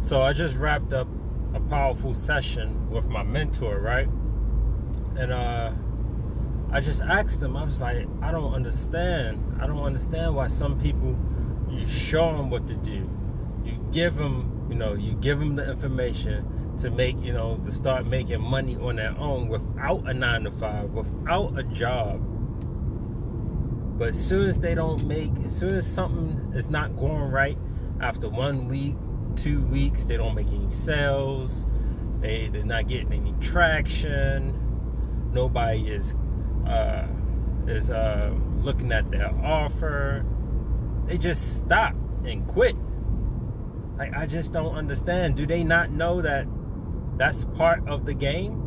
So I just wrapped up a powerful session with my mentor, right? And I just asked him, I was like, I don't understand why some people, you show them what to do. You give them the information to make, to start making money on their own without a 9-to-5, without a job. But as soon as something is not going right, after 1 week, 2 weeks, they don't make any sales, they're not getting any traction, nobody is looking at their offer, they just stop and quit. Like, I just don't understand. Do they not know that that's part of the game?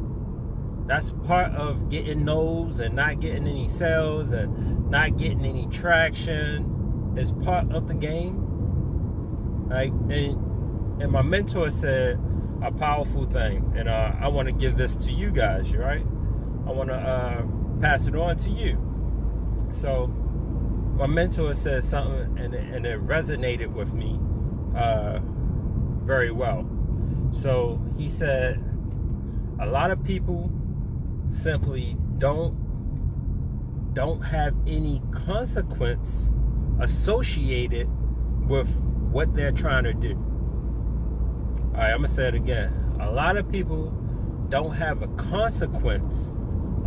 That's part of getting no's and not getting any sales and not getting any traction. Is part of the game. Like, and my mentor said a powerful thing, and I want to give this to you guys, right? I want to pass it on to you. So my mentor said something, and it resonated with me very well. So he said, a lot of people simply don't have any consequence associated with what they're trying to do. All right, I'm gonna say it again. A lot of people don't have a consequence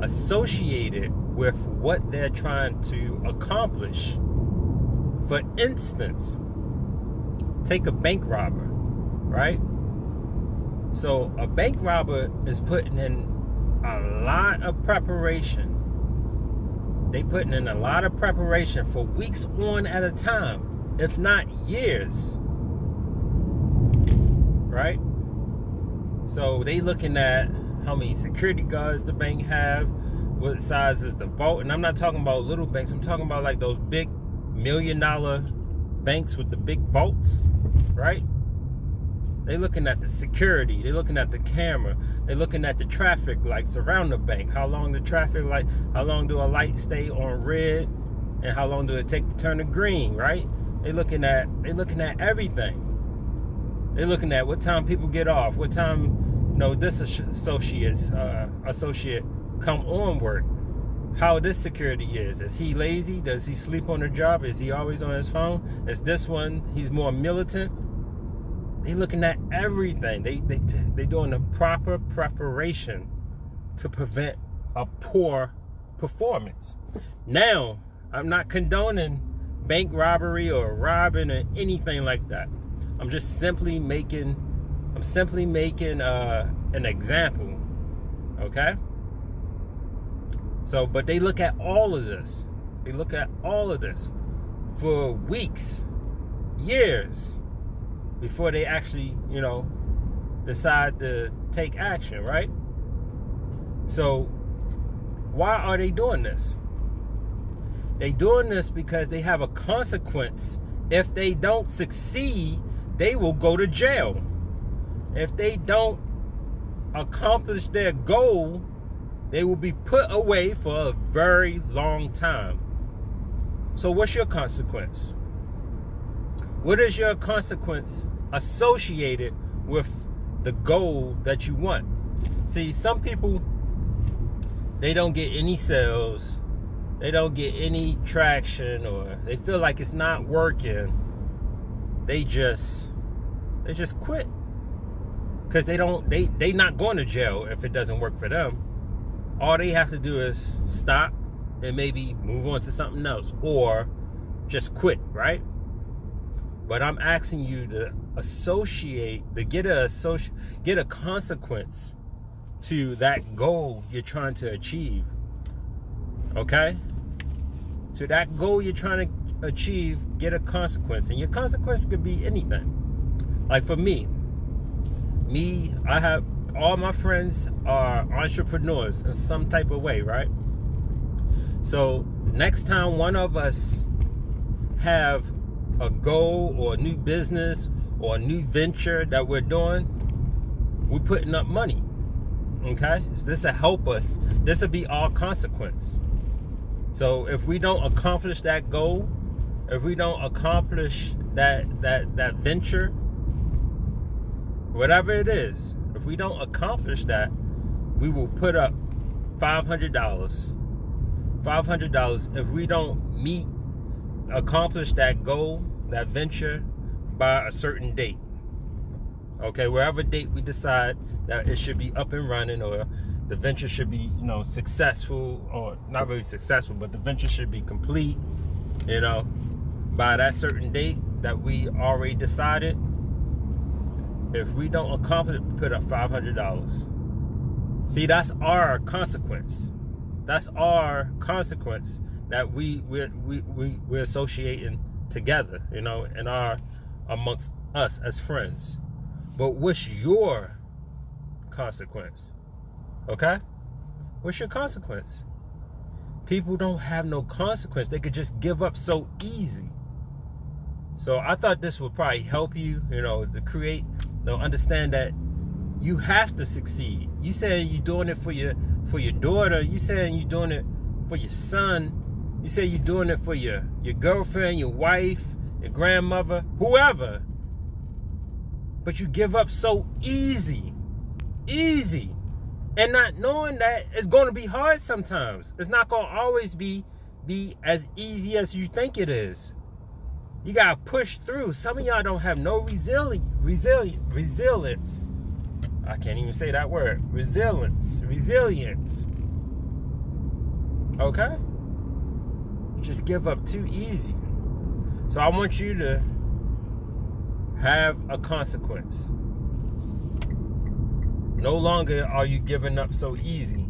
associated with what they're trying to accomplish. For instance, take a bank robber, right? So a bank robber is putting in a lot of preparation. They putting in a lot of preparation for weeks on at a time, if not years, right? So they looking at how many security guards the bank have, what size is the vault, and I'm not talking about little banks. I'm talking about like those big $1 million banks with the big vaults, right? They looking at the security, they looking at the camera, they looking at the traffic lights around the bank. How long the traffic light, how long do a light stay on red, and how long do it take to turn to green, right? They looking at everything. They're looking at what time people get off, what time, this associate come on work, how this security is. Is he lazy? Does he sleep on the job? Is he always on his phone? Is this one, he's more militant? They looking at everything. They doing the proper preparation to prevent a poor performance. Now, I'm not condoning bank robbery or robbing or anything like that. I'm simply making an example, okay? So, but they look at all of this. They look at all of this for weeks, years, before they actually, decide to take action, right? So, why are they doing this? They doing this because they have a consequence. If they don't succeed, they will go to jail. If they don't accomplish their goal, they will be put away for a very long time. So what's your consequence? What is your consequence associated with the goal that you want? See, some people, they don't get any sales, they don't get any traction, or they feel like it's not working. They just quit. Because they not going to jail if it doesn't work for them. All they have to do is stop and maybe move on to something else, or just quit, right? But I'm asking you to get a consequence to that goal you're trying to achieve. Okay? To that goal you're trying to achieve, get a consequence. And your consequence could be anything. Like for me, I have all my friends are entrepreneurs in some type of way, right? So next time one of us have a goal or a new business or a new venture that we're doing, we're putting up money. Okay? So this will help us. This will be our consequence. So if we don't accomplish that goal, if we don't accomplish that venture, whatever it is, if we don't accomplish that, we will put up $500. $500 if we don't accomplish that goal, that venture by a certain date. Okay, wherever date we decide that it should be up and running, or the venture should be, successful, or not really successful, but the venture should be complete, by that certain date that we already decided. If we don't accomplish it, put up $500. See, that's our consequence. That's our consequence that we're associating together, and are amongst us as friends. But what's your consequence? Okay? What's your consequence? People don't have no consequence. They could just give up so easy. So I thought this would probably help you, to create, understand that you have to succeed. You saying you're doing it for your daughter. You saying you're doing it for your son. You say you're doing it for your girlfriend, your wife, your grandmother, whoever. But you give up so easy. And not knowing that it's going to be hard sometimes. It's not going to always be as easy as you think it is. You got to push through. Some of y'all don't have no resilience. I can't even say that word. Resilience. Okay? You just give up too easy. So I want you to have a consequence. No longer are you giving up so easy.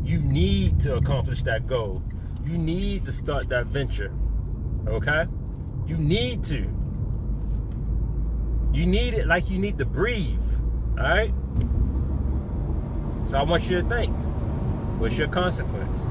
You need to accomplish that goal. You need to start that venture. Okay? You need to. You need it like you need to breathe. Alright? So I want you to think. What's your consequence?